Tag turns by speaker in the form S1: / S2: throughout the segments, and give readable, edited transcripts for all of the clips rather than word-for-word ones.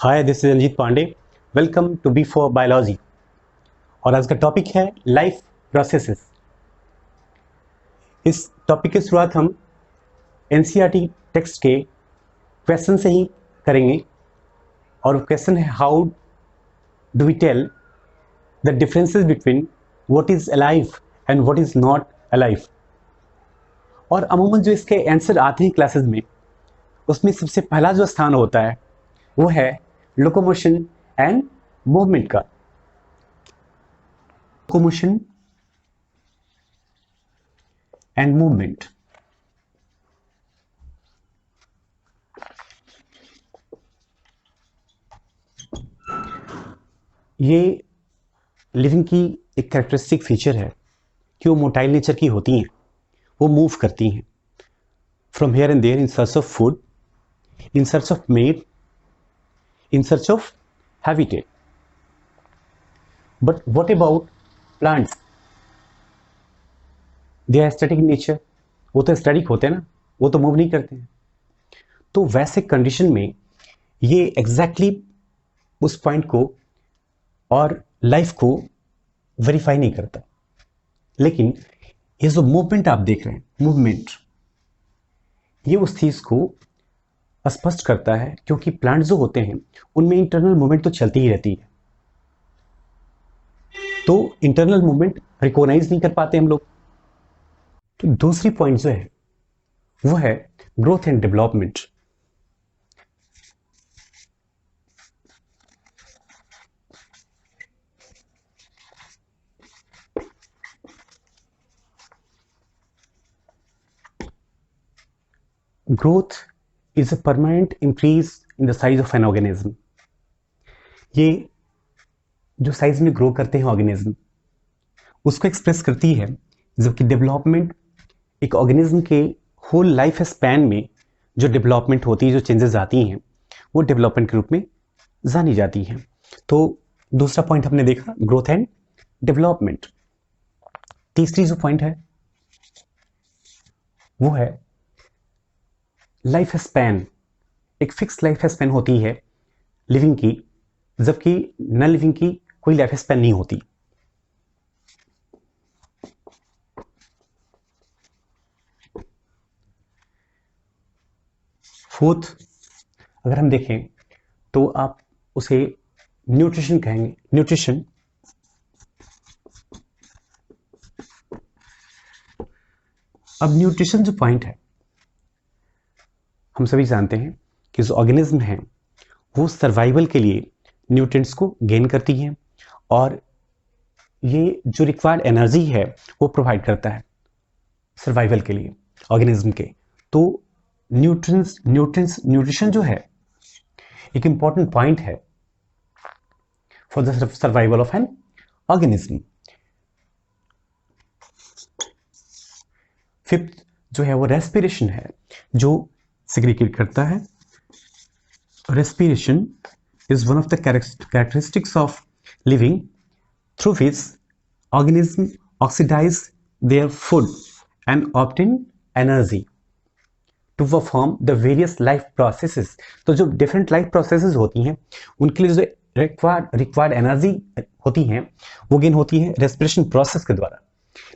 S1: Hi, this is Ranjit Pandey. Welcome to B for biology. और आज का टॉपिक है लाइफ प्रोसेसेस। इस टॉपिक की शुरुआत हम एनसीईआरटी टेक्स्ट के क्वेश्चन से ही करेंगे। और क्वेश्चन है, how do we tell the differences between what is alive and what is not alive. और अमूमन जो इसके आंसर आते हैं क्लासेस में, उसमें सबसे पहला जो स्थान होता है वो है लोकोमोशन एंड मूवमेंट का। Locomotion and movement. ये लिविंग की एक कैरेक्टरिस्टिक फीचर है कि वो मोटाइल नेचर की होती हैं, वो मूव करती हैं from here and there in search of food, in search of mate, in search of habitat. But what about plants? They are static in nature. वो तो स्टैटिक होते हैं ना, वो तो मूव नहीं करते हैं। तो वैसे कंडीशन में ये एग्जैक्टली उस पॉइंट को और लाइफ को वेरीफाई नहीं करता। लेकिन ये जो मूवमेंट आप देख रहे हैं, मूवमेंट, ये उस चीज को स्पष्ट करता है, क्योंकि प्लांट जो होते हैं उनमें इंटरनल मूवमेंट तो चलती ही रहती है। तो इंटरनल मूवमेंट रिकॉग्नाइज नहीं कर पाते हम लोग। तो दूसरी पॉइंट जो है वो है growth and development. Growth is a permanent increase in the size of an organism. ये जो साइज में ग्रो करते हैं ऑर्गेनिज्म, उसको एक्सप्रेस करती है। जबकि डेवलपमेंट एक ऑर्गेनिज्म के होल लाइफ स्पैन में जो डेवलपमेंट होती है, जो चेंजेस आती हैं, वो डेवलपमेंट के रूप में जानी जाती हैं। तो दूसरा पॉइंट हमने देखा, ग्रोथ एंड डेवलपमेंट। तीसरी जो पॉइंट है वो है लाइफ स्पैन। एक फिक्स लाइफ स्पैन होती है लिविंग की, जबकि नॉन लिविंग की कोई लाइफ स्पैन नहीं होती। फोर्थ अगर हम देखें तो आप उसे न्यूट्रिशन कहेंगे। न्यूट्रिशन अब न्यूट्रिशन जो पॉइंट है, हम सभी जानते हैं कि जो ऑर्गेनिज्म है वो सर्वाइवल के लिए न्यूट्रिएंट्स को गेन करती हैं, और ये जो रिक्वायर्ड एनर्जी है वो प्रोवाइड करता है सर्वाइवल के लिए ऑर्गेनिज्म के। तो न्यूट्रिशन जो है एक इंपॉर्टेंट पॉइंट है for the survival of an organism. Fifth जो है वो रेस्पिरेशन है, जो सेग्रीगेट करता है। Respiration is one of the characteristics of living through which organisms oxidize their food and obtain energy to perform the various life processes। तो जो different life processes होती हैं उनके लिए जो रिक्वायर्ड एनर्जी होती हैं वो गेन होती है रेस्पिरेशन प्रोसेस के द्वारा।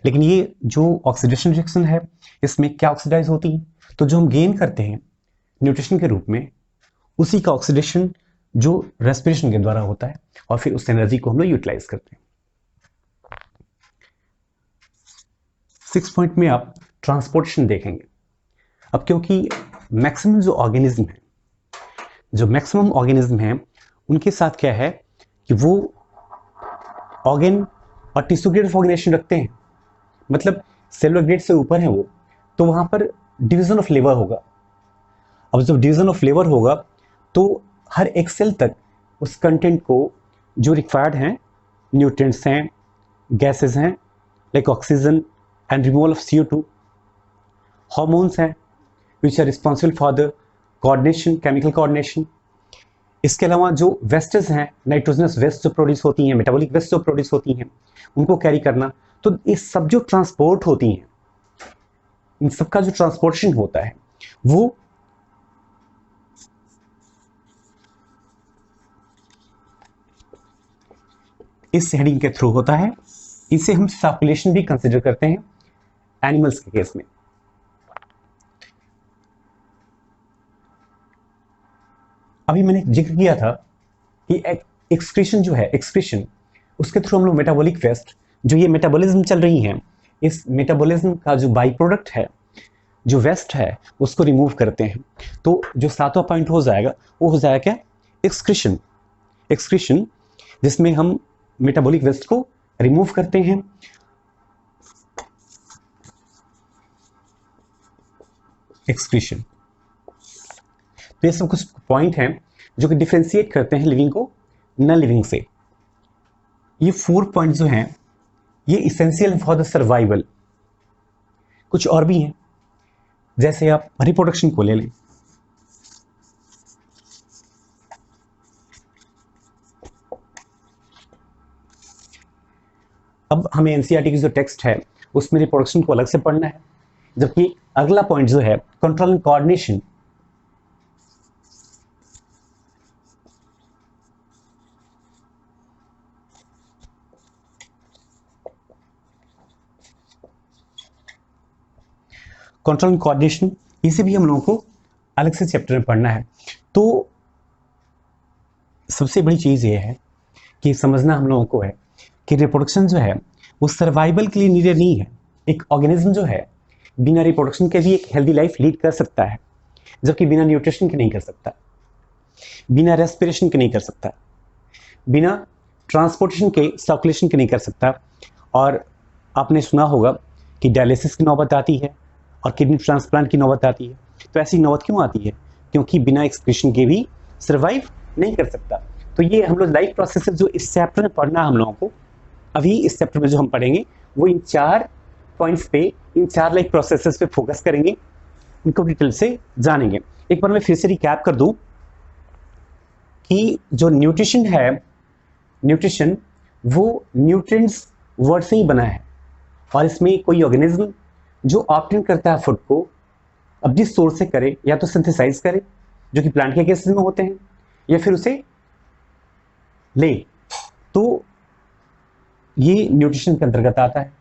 S1: लेकिन ये जो ऑक्सीडेशन रिएक्शन है, इसमें क्या ऑक्सीडाइज होती है? तो जो हम गेन करते हैं न्यूट्रिशन के रूप में, उसी का ऑक्सीडेशन जो रेस्पिरेशन के द्वारा होता है, और फिर उस एनर्जी को हम लोग यूटिलाइज करते हैं। 6 पॉइंट में आप ट्रांसपोर्टेशन देखेंगे। अब क्योंकि मैक्सिमम जो मैक्सिमम ऑर्गेनिज्म हैं उनके साथ क्या है कि वो ऑर्गेन और टिश्यू ग्रेड ऑफ ऑर्गेनाइजेशन रखते हैं, मतलब सेलुलर ग्रेड से ऊपर है वो, तो वहां पर डिवीजन ऑफ लेबर होगा। अब जब डिवीजन ऑफ लेबर होगा तो हर एक सेल तक उस कंटेंट को जो रिक्वायर्ड हैं, न्यूट्रिएंट्स हैं, गैसेस हैं like oxygen and removal of CO2, hormones हैं which are responsible for the coordination, chemical coordination। इसके अलावा जो वेस्टेज हैं, नाइट्रोजनस वेस्ट जो प्रोड्यूस होती हैं, मेटाबॉलिक वेस्ट जो प्रोड्यूस होती हैं, उनको कैरी करना। तो ये सब जो ट्रांसपोर्ट होती हैं, इन सबका जो ट्रांसपोर्टेशन होता है वो इस हेडिंग के थ्रू होता है। इसे हम सर्कुलेशन भी कंसिडर करते हैं एनिमल्स के केस में। अभी मैंने जिक्र किया था कि एक्सक्रीशन जो है, एक्सक्रीशन, उसके थ्रू हम लोग मेटाबॉलिक वेस्ट, जो ये मेटाबॉलिज्म चल रही है, इस मेटाबॉलिज्म का जो बाई प्रोडक्ट है, जो वेस्ट है, उसको रिमूव करते हैं। तो जो 7वां पॉइंट हो जाएगा वो हो जाएगा क्या? एक्सक्रीशन। एक्सक्रीशन जिसमें हम मेटाबॉलिक वेस्ट को रिमूव करते हैं। एक्सक्रीशन। तो ये सब कुछ पॉइंट हैं जो कि डिफरेंशिएट करते हैं लिविंग को नॉन लिविंग से। ये 4 पॉइंट जो हैं ये इसेंशियल फॉर द सर्वाइवल। कुछ और भी हैं, जैसे आप रिप्रोडक्शन को ले लें। अब हमें एनसीईआरटी की जो टेक्स्ट है उसमें रिप्रोडक्शन को अलग से पढ़ना है, जबकि अगला पॉइंट जो है control and coordination, control and coordination, इसे भी हम लोगों को अलग से चैप्टर में पढ़ना है। तो सबसे बड़ी चीज ये है कि समझना हम लोगों को है कि रिप्रोडक्शन जो है वो सर्वाइवल के लिए नीडेड नहीं है। एक ऑर्गेनिज्म जो है बिना रिप्रोडक्शन के भी एक हेल्दी लाइफ लीड कर सकता है, जबकि बिना न्यूट्रिशन के नहीं कर सकता, बिना रेस्पिरेशन के नहीं कर सकता, बिना ट्रांसपोर्टेशन के, सर्कुलेशन के नहीं कर सकता। और आपने सुना होगा कि डायलिसिस की नौबत आती है और किडनी ट्रांसप्लांट की नौबत आती है। तो ऐसी नौबत क्यों आती है? क्योंकि बिना एक्सक्रीशन के भी सर्वाइव नहीं कर सकता। तो ये हम लोग लाइफ प्रोसेसेस जो इस चैप्टर में पढ़ना हम लोगों को, अभी इस चैप्टर में जो हम पढ़ेंगे वो इन 4 पॉइंट्स पे, इन 4 लाइफ प्रोसेसेस पे फोकस करेंगे, उनको डिटेल से जानेंगे। एक बार मैं फिर से रिकैप कर दूं कि जो न्यूट्रिशन है, न्यूट्रिशन वो न्यूट्रिएंट्स वर्ड से ही बना है, और इसमें कोई ऑर्गेनिज्म जो ऑब्टेन करता है फूड को अब जिस सोर्स से करे, या तो सिंथेसाइज करे जो कि प्लांट के केसेस में होते हैं, या फिर उसे ले, तो ये न्यूट्रिशन के अंतर्गत आता है।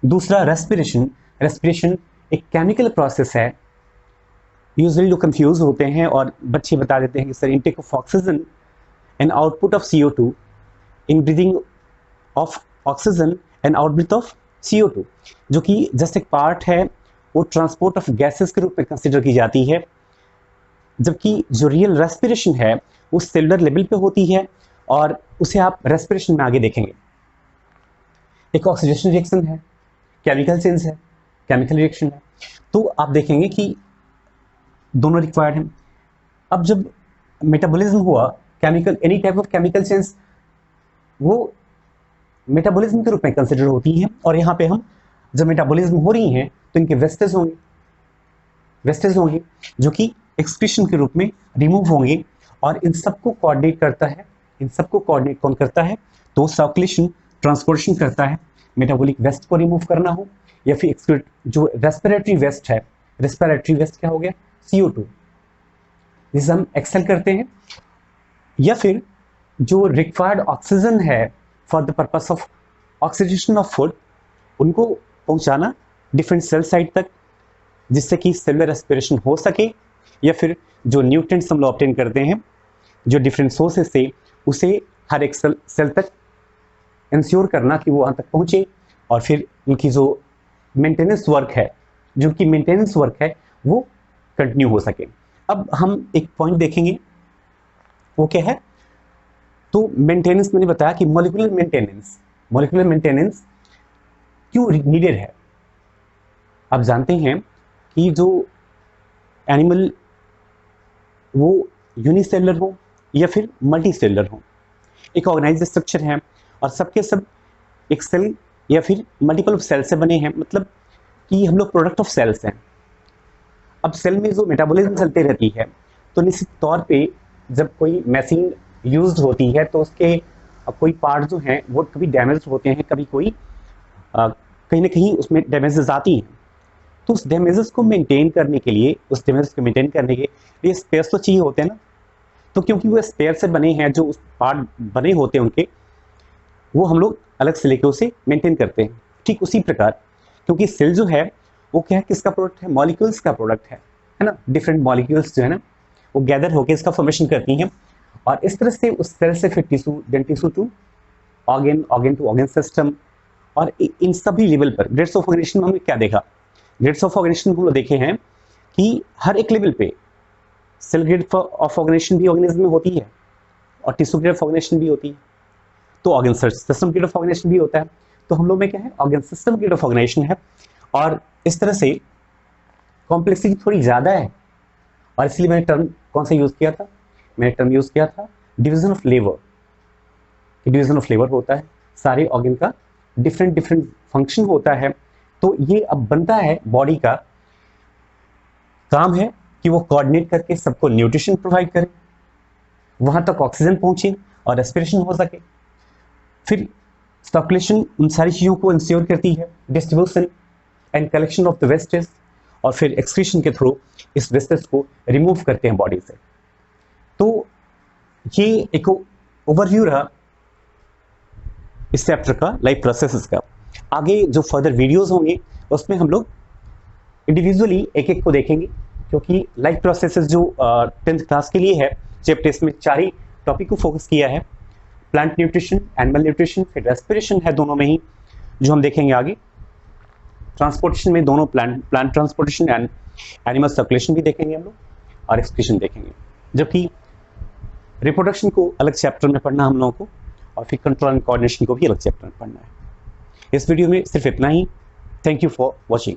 S1: दूसरा रेस्पिरेशन। रेस्पिरेशन एक केमिकल प्रोसेस है। यूजुअली लोग कंफ्यूज होते हैं और बच्चे बता देते हैं कि sir intake of oxygen and output of CO2, in breathing of oxygen and outbreath of CO2, जो कि जस्ट एक पार्ट है, वो ट्रांसपोर्ट ऑफ गैसेस के रूप में कंसिडर की जाती है, जबकि जो रियल रेस्पिरेशन है वो सेलुलर लेवल पे होती है, और उसे आप रेस्पिरेशन में आगे देखेंगे। एक ऑक्सीडेशन रिएक्शन है, केमिकल चेंज है, केमिकल रिएक्शन है, तो आप देखेंगे कि दोनों रिक्वायर्ड हैं। अब जब मेटाबॉलिज्म हुआ, chemical, any type of chemical change वो मेटाबॉलिज्म के रूप में कंसिडर होती हैं, और यहाँ पे हम जब मेटाबॉलिज्म हो रही हैं तो इनके वेस्टेज होंगे जो कि एक्सक्रीशन के रूप में रिमूव होंगे, और इन सबको कोऑर्डिनेट करता है। इन सबको कोऑर्डिनेट कौन करता है? तो सर्कुलेशन, ट्रांसपोर्टेशन करता है। मेटाबॉलिक वेस्ट को रिमूव करना हो, या फिर एक्सक्रीट जो रेस्पिरेटरी वेस्ट है, रेस्पिरेटरी वेस्ट क्या हो गया? CO2, जिसे हम एक्सेल करते हैं, या फिर जो रिक्वायर्ड ऑक्सीजन है for the purpose of oxidation of food, उनको पहुंचाना डिफरेंट सेल साइट तक, जिससे कि सेलुलर रेस्पिरेशन हो सके, या फिर जो न्यूट्रिएंट्स हम लोग ऑब्टेन करते हैं जो डिफरेंट सोर्सेज से, उसे हर एक सेल तक इंश्योर करना कि वो वहाँ तक पहुँचे, और फिर उनकी जो मेंटेनेंस वर्क है, जो कि मेंटेनेंस वर्क है वो कंटिन्यू हो सके। अब हम एक पॉइंट देखेंगे, वो क्या है? तो मेंटेनेंस, मैंने बताया कि मॉलिक्यूलर मेंटेनेंस क्यों नीडेड है। आप जानते हैं कि जो एनिमल वो यूनिसेलुलर हो या फिर मल्टी सेलुलर हो, एक ऑर्गेनाइज स्ट्रक्चर है, और सबके सब एक सेल या फिर मल्टीपल सेल से बने हैं, मतलब कि हम लोग प्रोडक्ट ऑफ सेल्स हैं। अब सेल में जो मेटाबॉलिज्म चलती रहती है, तो निश्चित तौर पे जब कोई मशीन यूज्ड होती है तो उसके कोई पार्ट जो हैं वो कभी डैमेज होते हैं, कभी कोई कहीं ना कहीं उसमें डैमेजेस आती हैं। तो उस डैमेजेस को मेंटेन करने के लिए, स्पेयर्स तो चाहिए होते हैं ना। तो क्योंकि वो स्पेयर से बने हैं, जो उस पार्ट बने होते हैं उनके, वो हम लोग अलग से लेके उसे मेंटेन करते हैं। ठीक उसी प्रकार, क्योंकि सेल जो है वो क्या है, किसका प्रोडक्ट है, मॉलिक्यूल्स का प्रोडक्ट है ना। डिफरेंट मॉलिक्यूल्स जो है ना वो गैदर होकर इसका फॉर्मेशन करती हैं, और इस तरह से उस सेल से फिर tissue, then tissue to organ, organ to organ system. और इन सभी लेवल पर ग्रेड्स ऑफ ऑर्गेनाइजेशन में हमने क्या देखा, ग्रेड्स ऑफ ऑर्गेनाइजेशन हम लोग देखे हैं कि हर एक लेवल पे सेल ग्रेड ऑफ ऑर्गेनाइजेशन भी ऑर्गेनिज्म में होती है, और टिश्यू ग्रेड ऑफ ऑर्गेनाइजेशन भी होती है, तो organ system grade of organization भी होता है। तो हम लोग में क्या है, organ system grade of organization है, और इस तरह से कॉम्प्लेक्सिटी थोड़ी ज़्यादा है। और इसलिए मैंने टर्म कौन सा यूज़ किया था, मैंने टर्म यूज़ किया था division of labour. Division of labour होता है, सारे ऑर्गन का डिफरेंट डिफरेंट फंक्शन होता है। तो ये अब बनता है, बॉडी का काम है कि वो कोऑर्डिनेट करके सबको न्यूट्रिशन प्रोवाइड करे, वहां तक ऑक्सीजन पहुंचे और रेस्पिरेशन हो सके। फिर सर्कुलेशन उन सारी चीज़ों को इंश्योर करती है, distribution and collection of the wastage, और फिर एक्सक्रीशन के थ्रू इस वेस्टेज को रिमूव करते हैं बॉडी से। तो ये एक ओवरव्यू रहा इस चैप्टर का, लाइफ प्रोसेसेस का। आगे जो फर्दर वीडियोस होंगे उसमें हम लोग इंडिविजुअली एक एक को देखेंगे, क्योंकि लाइफ प्रोसेसेस जो 10th क्लास के लिए है, चैप्टर इसमें 4 ही टॉपिक को फोकस किया है, प्लांट न्यूट्रिशन, एनिमल न्यूट्रिशन, फिर रेस्पिरेशन है दोनों में ही जो हम देखेंगे आगे। ट्रांसपोर्टेशन में दोनों plant transportation and animal circulation भी देखेंगे हम लोग, और एक्सक्रीशन देखेंगे। जबकि रिप्रोडक्शन को अलग चैप्टर में पढ़ना हम लोगों को, और फिर कंट्रोल एंड कोऑर्डिनेशन को भी अलग चैप्टर में पढ़ना है। इस वीडियो में सिर्फ इतना ही। Thank you for watching.